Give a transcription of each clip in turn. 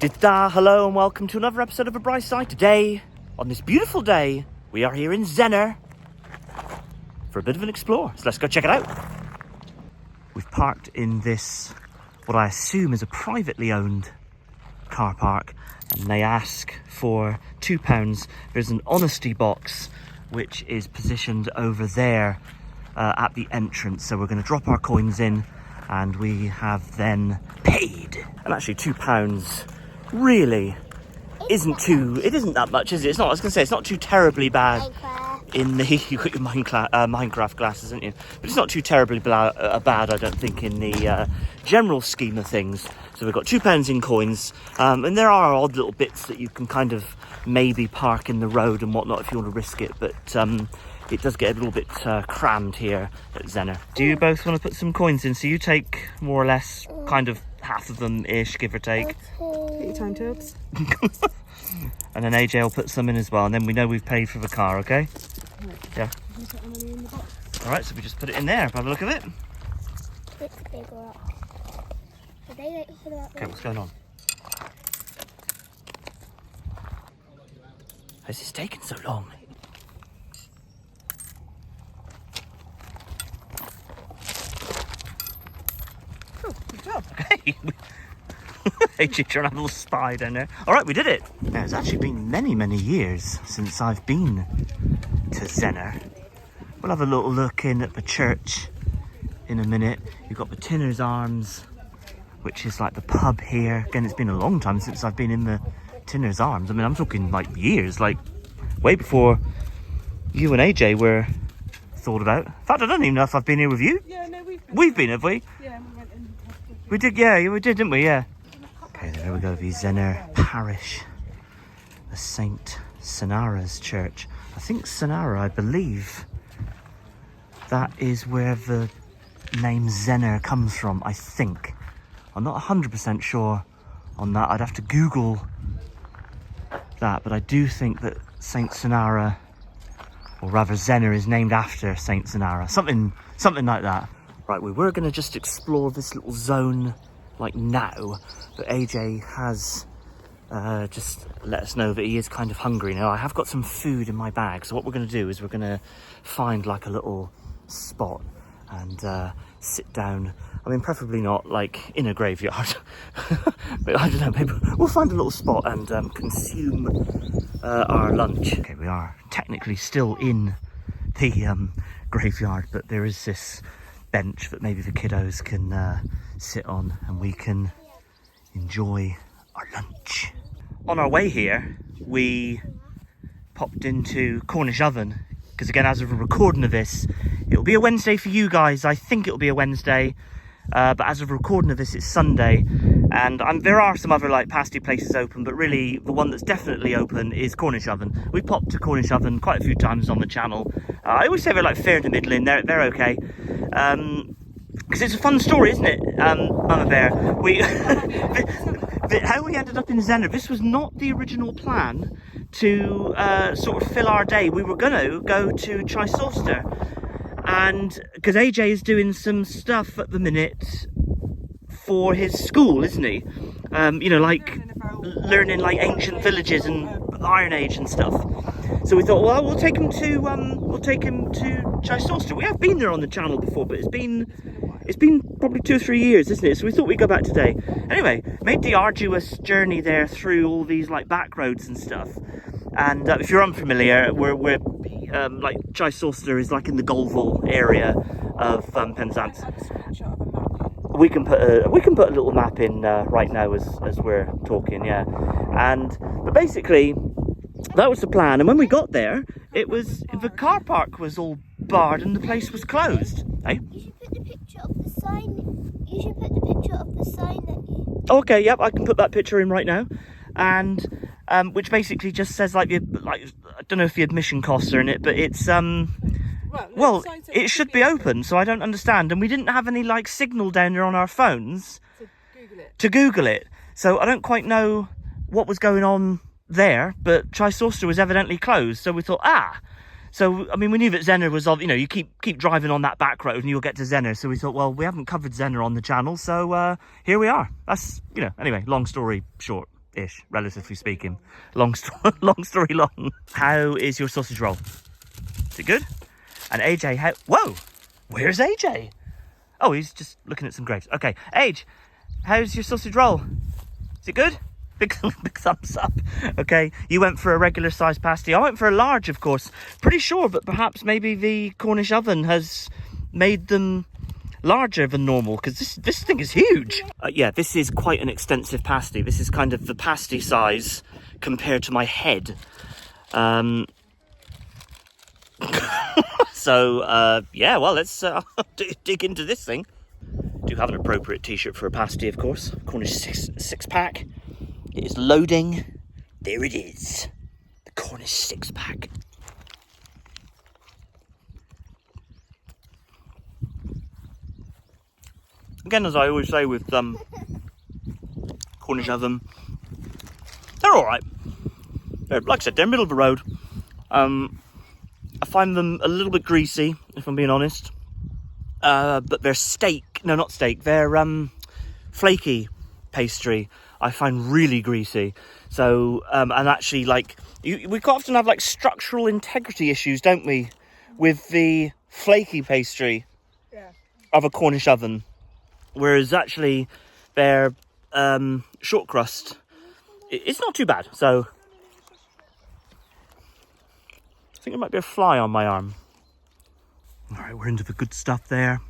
Hello and welcome to another episode of A Bright Side. Today, on this beautiful day, we are here in Zennor for a bit of an explore. So let's go check it out. We've parked in this, what I assume is a privately owned car park, and they ask for £2. There's an honesty box which is positioned over there at the entrance. So we're going to drop our coins in and we have then paid. And actually £2 really isn't that much, is it? It's not, I was going to say, it's not too terribly bad. In the, you've got your Minecraft glasses, haven't you? But it's not too terribly bad, I don't think, in the general scheme of things. So we've got £2 in coins, and there are odd little bits that you can kind of maybe park in the road and whatnot if you want to risk it, but it does get a little bit crammed here at Zennor. Do you both want to put some coins in? So you take more or less kind of half of them-ish, give or take. Get your time tabs. And then AJ will put some in as well, and then we know we've paid for the car, okay? Yeah. Alright, so we just put it in there, have a look at it. Okay, what's going on? How's this taking so long? Oh, good job. Okay. AJ trying to have a little spy down there. Alright, we did it. Now, it's actually been many years since I've been to Zennor. We'll have a little look in at the church in a minute. You've got the Tinner's Arms, which is like the pub here. Again, it's been a long time since I've been in the Tinner's Arms. I mean, I'm talking like years, like way before you and AJ were thought about. In fact, I don't even know if I've been here with you. Yeah, no, We've been, have we? Yeah, we went in. We did, yeah, we did, didn't we? Yeah. Okay, there we go, the Zennor Parish, the Saint Senara's church. I think Senara, I believe, that is where the name Zennor comes from, I think. I'm not 100% sure on that. I'd have to Google that, but I do think that Saint Senara, or rather Zennor, is named after Saint Senara. Something like that. Right, we were going to just explore this little zone like now, but AJ has just let us know that he is kind of hungry now. I have got some food in my bag, so what we're going to do is we're going to find like a little spot and sit down. I mean, preferably not like in a graveyard, but I don't know, maybe we'll find a little spot and consume our lunch. Okay, we are technically still in the graveyard, but there is this bench that maybe the kiddos can sit on and we can enjoy our lunch. On our way here, we popped into Cornish oven because, again, as of a recording of this, it'll be a Wednesday for you guys. I think it'll be a Wednesday, but as of recording of this, it's Sunday, and there are some other like pasty places open, but really the one that's definitely open is Cornish oven. We popped to Cornish oven quite a few times on the channel. I always say they're like fair to middling. They're okay. Because it's a fun story, isn't it, Mama Bear? How we ended up in Zennor, this was not the original plan to sort of fill our day. We were going to go to Chichester, and because AJ is doing some stuff at the minute for his school, isn't he? You know, like learning like ancient villages and Iron Age and stuff. So we thought, well, we'll take him to Chichester. We have been there on the channel before, but it's been probably 2 or 3 years, isn't it? So we thought we'd go back today. Anyway, made the arduous journey there through all these like back roads and stuff. And if you're unfamiliar, we're like Chichester is like in the Cornwall area of Penzance. We can put a little map in right now as we're talking, yeah. But basically, that was the plan. And when we got there, the car park was all barred and the place was closed. Eh? You should put the picture of the sign. You should put the picture of the sign that you... Okay, yep, I can put that picture in right now. And which basically just says like I don't know if the admission costs are in it, but it's well, it should be open, so I don't understand. And we didn't have any like signal down there on our phones to Google it. So I don't quite know what was going on there, but Chichester was evidently closed. So we thought, so I mean, we knew that Zennor was, you know, you keep driving on that back road and you'll get to Zennor. So we thought, well, we haven't covered Zennor on the channel, so here we are. That's, you know, anyway, long story short. ish, relatively speaking. Long story long. How is your sausage roll? Is it good? And AJ, whoa, where's AJ? Oh, he's just looking at some grapes. Okay, Age, how's your sausage roll? Is it good? Big thumbs up. Okay, you went for a regular size pasty. I went for a large, of course. Pretty sure, but perhaps maybe the Cornish oven has made them larger than normal, because this thing is huge. Yeah, this is quite an extensive pasty. This is kind of the pasty size compared to my head. So, yeah, well, let's dig into this thing. Do have an appropriate t-shirt for a pasty, of course. Cornish six-pack. It is loading. There it is. The Cornish six-pack. Again, as I always say with Cornish oven, they're all right. Like I said, they're middle of the road. I find them a little bit greasy, if I'm being honest. But their they're flaky pastry I find really greasy. So, and actually, like, we quite often have, like, structural integrity issues, don't we, with the flaky pastry of a Cornish oven. Whereas, actually, their short crust, it's not too bad. So, I think there might be a fly on my arm. All right, we're into the good stuff there.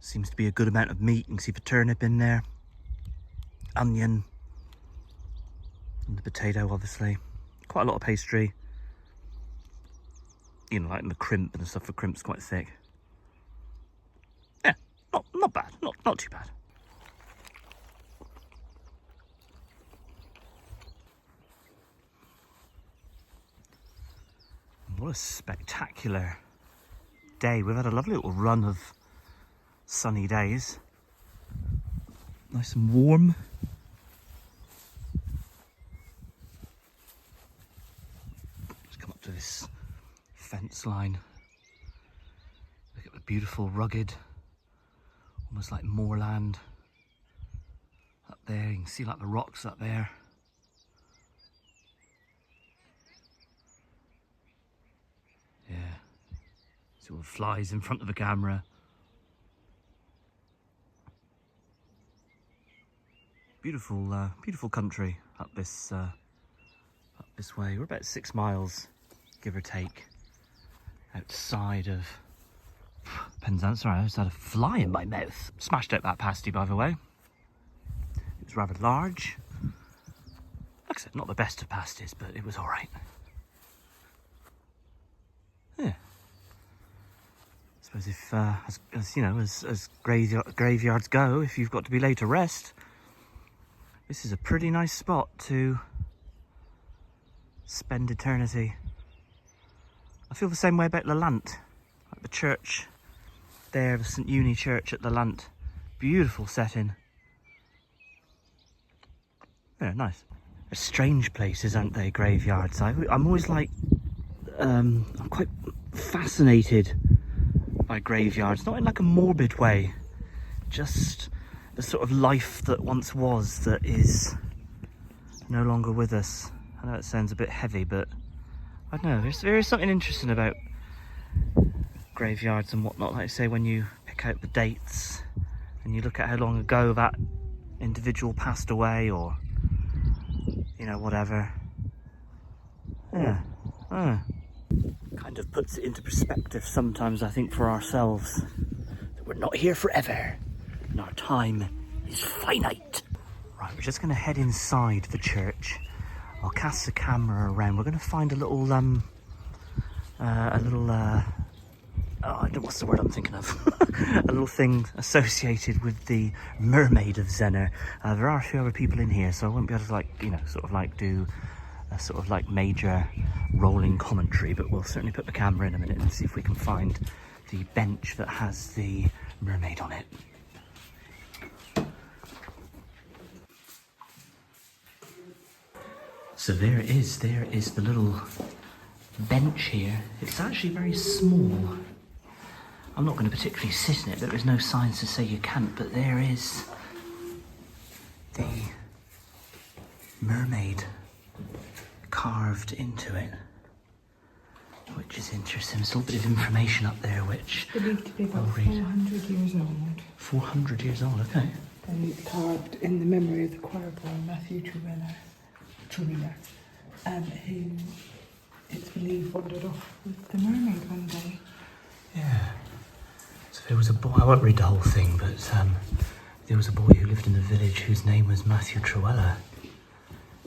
Seems to be a good amount of meat. You can see the turnip in there. Onion. And the potato, obviously. Quite a lot of pastry. You know, like the crimp and the stuff. The crimp's quite thick. Yeah, not bad. Not too bad. What a spectacular day. We've had a lovely little run of sunny days. Nice and warm. Let's come up to this fence line. Look at the beautiful, rugged, almost like moorland up there. You can see like the rocks up there. Yeah. See all the flies in front of the camera. Beautiful, beautiful country up this way. We're about 6 miles, give or take, outside of Penzance. Sorry, I just had a fly in my mouth. Smashed out that pasty, by the way. It was rather large. Like I said, not the best of pasties, but it was all right. Yeah. I suppose if, as you know, as graveyards go, if you've got to be late to rest, this is a pretty nice spot to spend eternity. I feel the same way about Lelant, like the church there, the St Uni Church at Lelant. Beautiful setting. Yeah, nice. They're strange places, aren't they, graveyards? I'm always like, I'm quite fascinated by graveyards, not in like a morbid way, just the sort of life that once was that is no longer with us. I know it sounds a bit heavy, but I don't know, there is something interesting about graveyards and whatnot. Like I say, when you pick out the dates and you look at how long ago that individual passed away, or, you know, whatever. Yeah. Kind of puts it into perspective sometimes, I think, for ourselves, that we're not here forever and our time is finite. Right, we're just going to head inside the church. I'll cast the camera around. We're going to find a little what's the word I'm thinking of? A little thing associated with the Mermaid of Zennor. There are a few other people in here, so I won't be able to, like, you know, sort of like do a sort of like major rolling commentary, but we'll certainly put the camera in a minute and see if we can find the bench that has the mermaid on it. So there it is. There is the little bench here. It's actually very small. I'm not going to particularly sit in it. There is no signs to say you can't, but there is the mermaid carved into it, which is interesting. There's a little bit of information up there which Believed to be about I'll read. 400 years old. 400 years old, okay. And carved in the memory of the choir boy Matthew Trewiller, who it's believed wandered off with the mermaid one day. Yeah. So there was a boy, I won't read the whole thing, but there was a boy who lived in the village whose name was Matthew Trewiller.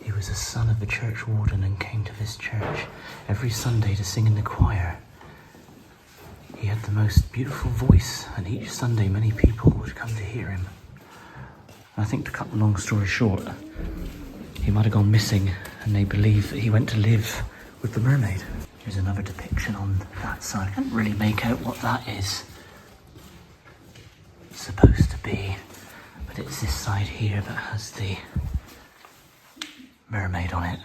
He was a son of the church warden and came to this church every Sunday to sing in the choir. He had the most beautiful voice, and each Sunday many people would come to hear him. I think, to cut the long story short, he might have gone missing, and they believe that he went to live with the mermaid. Here's another depiction on that side. I can't really make out what that is supposed to be, but it's this side here that has the mermaid on it.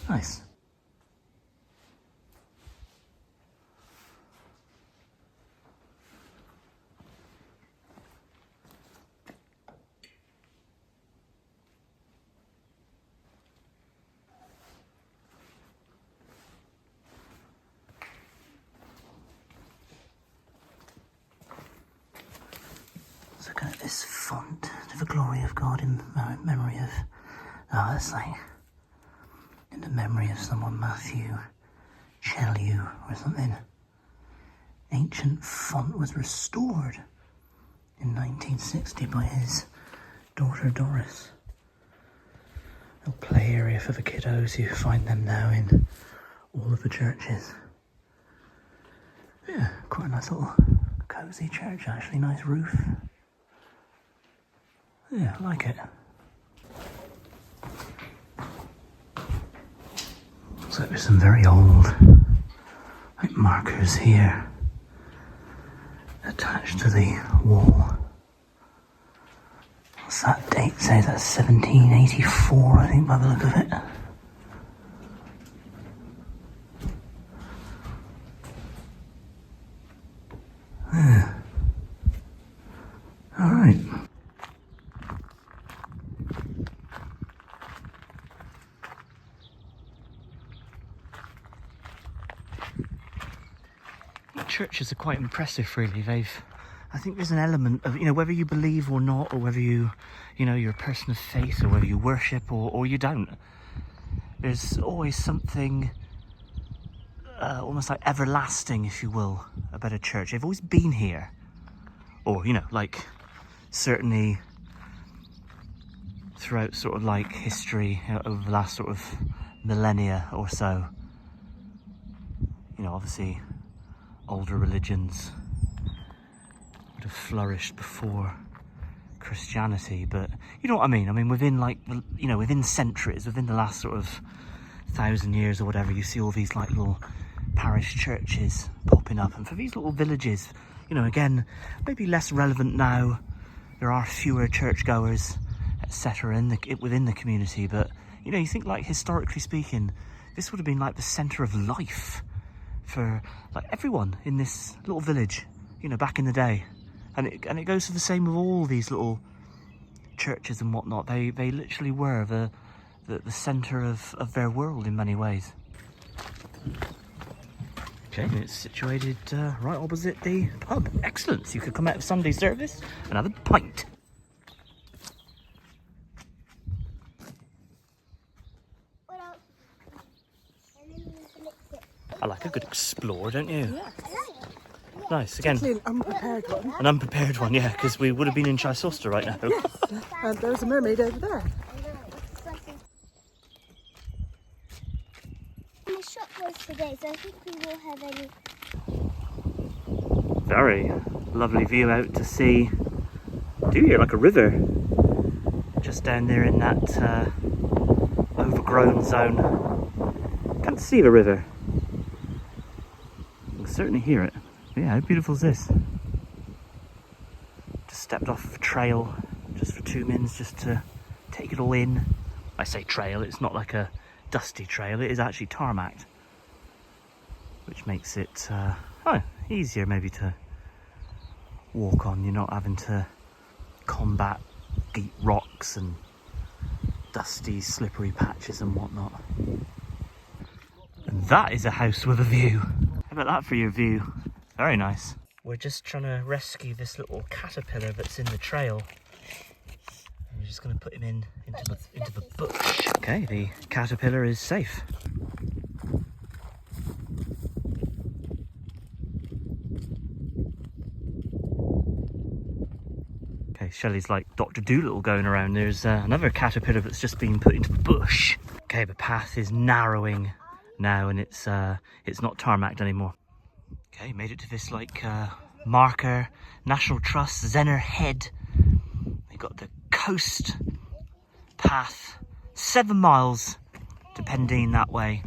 Nice. Look at this font to the glory of God in memory of, that's like in the memory of someone, Matthew Chellew or something. Ancient font was restored in 1960 by his daughter Doris. Little play area for the kiddos. You find them now in all of the churches. Yeah, quite a nice little cosy church actually, nice roof. Yeah, I like it. So there's some very old like markers here attached to the wall. What's that date say? That's 1784, I think, by the look of it. Yeah. All right. Churches are quite impressive, really. I think there's an element of, whether you believe or not, or whether you're a person of faith, or whether you worship or you don't, there's always something almost like everlasting, if you will, about a church. They've always been here, or like certainly throughout sort of like history over the last sort of millennia or so. Obviously older religions would have flourished before Christianity, but you know what I mean? I mean, within like, within centuries, within the last sort of 1,000 years or whatever, you see all these like little parish churches popping up. And for these little villages, again, maybe less relevant now, there are fewer churchgoers, etc. within the community, but you think like historically speaking, this would have been like the centre of life for like everyone in this little village, back in the day. And it goes for the same with all these little churches and whatnot. They literally were the centre of their world in many ways. Okay, and it's situated right opposite the pub. Excellent. So you could come out of Sunday service and have a pint. I like a good explore, don't you? Yeah. Nice, again. An unprepared one. An unprepared one, yeah, because we would have been in Chichester right now. Yes. And there's a mermaid over there. The shop was today, so I think we will have any. Very lovely view out to sea. Do you? Like a river. Just down there in that overgrown zone. Can't see the river. You can certainly hear it. But yeah, how beautiful is this? Just stepped off a trail just for 2 minutes just to take it all in. I say trail, it's not like a dusty trail, it is actually tarmacked, which makes it easier maybe to walk on. You're not having to combat deep rocks and dusty, slippery patches and whatnot. And that is a house with a view. How about that for your view? Very nice. We're just trying to rescue this little caterpillar that's in the trail. I'm just going to put him into the bush. Okay, the caterpillar is safe. Okay, Shelley's like Dr. Dolittle going around. There's another caterpillar that's just been put into the bush. Okay, the path is narrowing now, and it's not tarmacked anymore. Okay, made it to this like marker, National Trust, Zennor Head. They got the coast path, 7 miles, depending that way.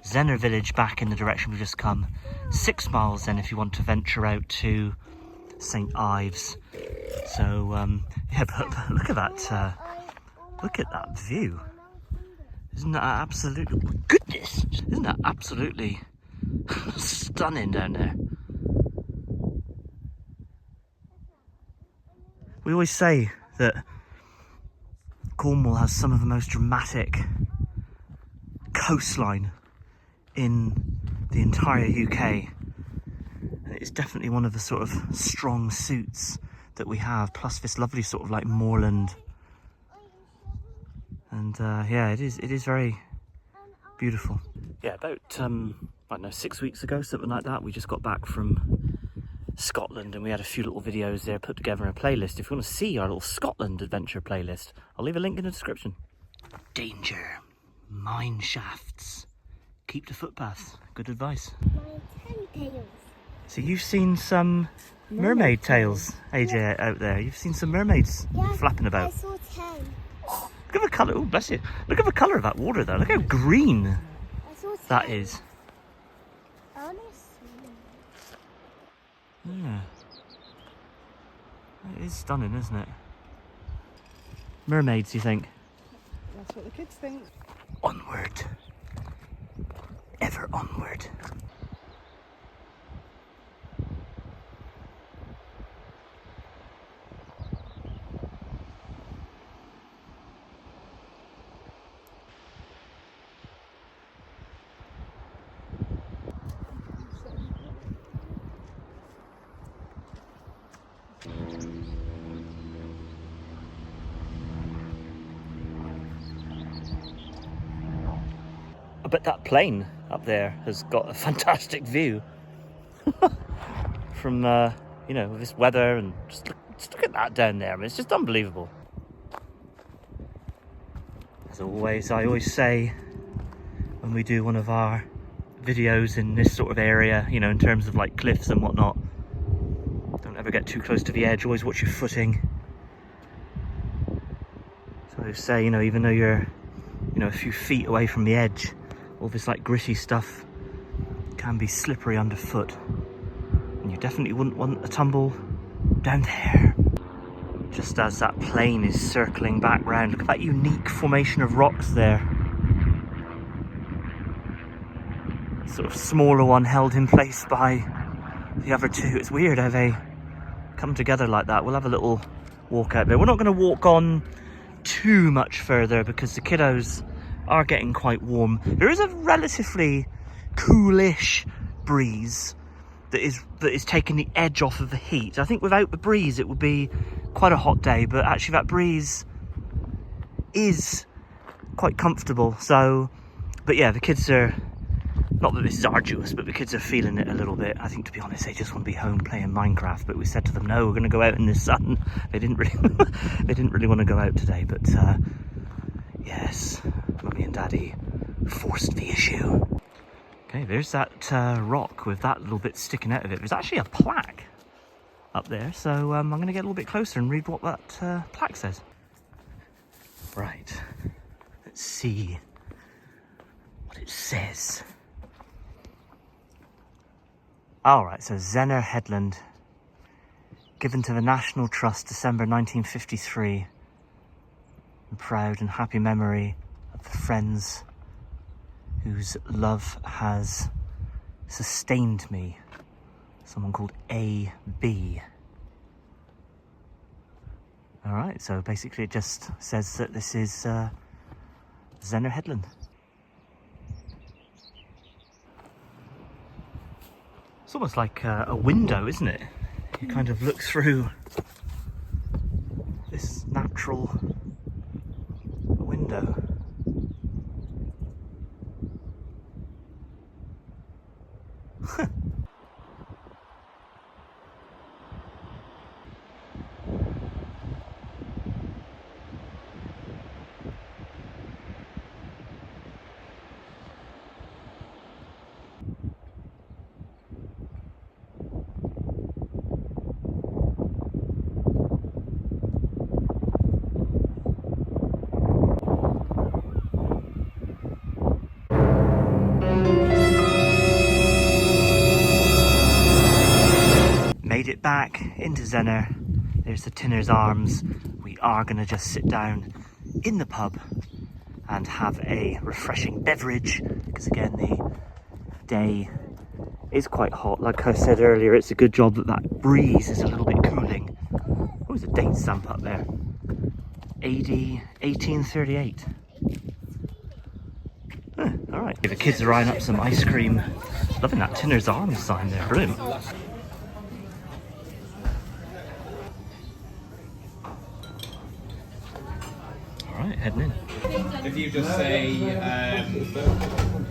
Zennor village back in the direction we've just come. 6 miles then if you want to venture out to St. Ives. So yeah, but look at that view. Isn't that absolutely, goodness, isn't that absolutely stunning down there? We always say that Cornwall has some of the most dramatic coastline in the entire UK. And it's definitely one of the sort of strong suits that we have, plus this lovely sort of like moorland. And yeah, it is very beautiful. Yeah, about, I don't know, 6 weeks ago, something like that, we just got back from Scotland and we had a few little videos there put together in a playlist. If you want to see our little Scotland adventure playlist, I'll leave a link in the description. Danger, mine shafts, keep the footpaths. Good advice. So you've seen some mermaid tails, AJ, out there. You've seen some mermaids flapping about. I saw 10. Look at the colour, oh bless you. Look at the colour of that water though. Look how green I saw 10. that is. Honestly. Yeah. It is stunning, isn't it? Mermaids, you think? That's what the kids think. Onward. Ever onward. I bet that plane up there has got a fantastic view from, you know, this weather, and just look at that down there. I mean, it's just unbelievable. As always, I always say when we do one of our videos in this sort of area, you know, in terms of like cliffs and whatnot, don't ever get too close to the edge. Always watch your footing. So I say, you know, even though you're, you know, a few feet away from the edge, all this like gritty stuff can be slippery underfoot, and you definitely wouldn't want a tumble down there. Just as that plane is circling back round, look at that unique formation of rocks there. Sort of smaller one held in place by the other two. It's weird how they come together like that. We'll have a little walk out there. We're not going to walk on too much further because the kiddos are getting quite warm. There is a relatively coolish breeze that is taking the edge off of the heat. I think without the breeze it would be quite a hot day, but actually that breeze is quite comfortable. So, but yeah, the kids are, not that this is arduous, but the kids are feeling it a little bit. I think, to be honest, they just want to be home playing Minecraft, but we said to them, no, we're going to go out in the sun. They didn't really want to go out today, but yes, Mummy and Daddy forced the issue. Okay, there's that rock with that little bit sticking out of it. There's actually a plaque up there, so I'm going to get a little bit closer and read what that plaque says. Right, let's see what it says. Alright, so Zennor Headland, given to the National Trust December 1953. In proud and happy memory of the friends whose love has sustained me. Someone called A.B. Alright, so basically it just says that this is Zennor Headland. It's almost like a window, isn't it? You kind of look through this natural window. Made it back into Zennor. There's the Tinner's Arms. We are going to just sit down in the pub and have a refreshing beverage, because again the day is quite hot. Like I said earlier, it's a good job that that breeze is a little bit cooling. Oh, there's a date stamp up there. AD 1838. All right, the kids are eyeing up some ice cream. Loving that Tinner's Arms sign there, brilliant. Alright, heading in. If you just say,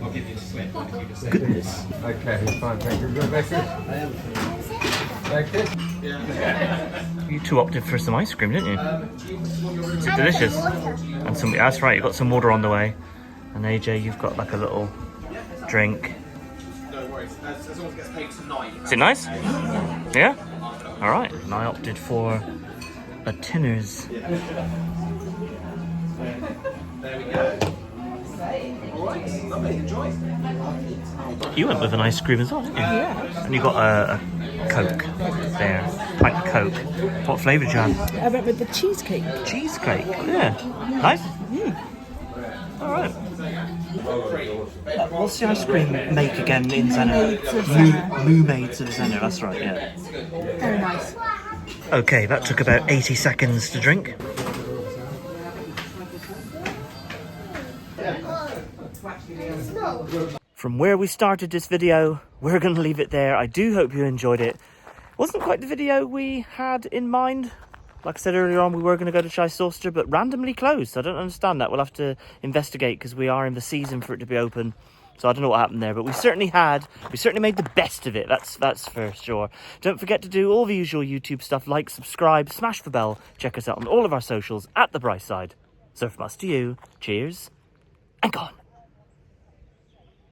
I'll give you a slip. If you just say, Goodness. Okay, fine, thank you. Like this? You two opted for some ice cream, didn't you? Is it delicious? And some, that's right, you've got some water on the way. And AJ, you've got like a little drink. no worries. As long as it gets paid tonight. Is it nice? Yeah? Alright, and I opted for a Tinner's. There we go. Alright, lovely, enjoy. You went with an ice cream as well, didn't you? Yeah. And you got a Coke there, pint of Coke. What flavour did you have? I went with the cheesecake. Cheesecake, yeah. Nice? Alright. What's the ice cream make again in Zennor? Mermaids of Zennor, that's right, yeah. Very nice. Okay, that took about 80 seconds to drink. From where we started this video, we're going to leave it there. I do hope you enjoyed it. Wasn't quite the video we had in mind. Like I said earlier on, we were going to go to Chichester, but randomly closed. I don't understand that. We'll have to investigate, because we are in the season for it to be open. So I don't know what happened there, but we certainly made the best of it. That's for sure. Don't forget to do all the usual YouTube stuff, like, subscribe, smash the bell. Check us out on all of our socials at The Bright Side. So from us to you, cheers and gone.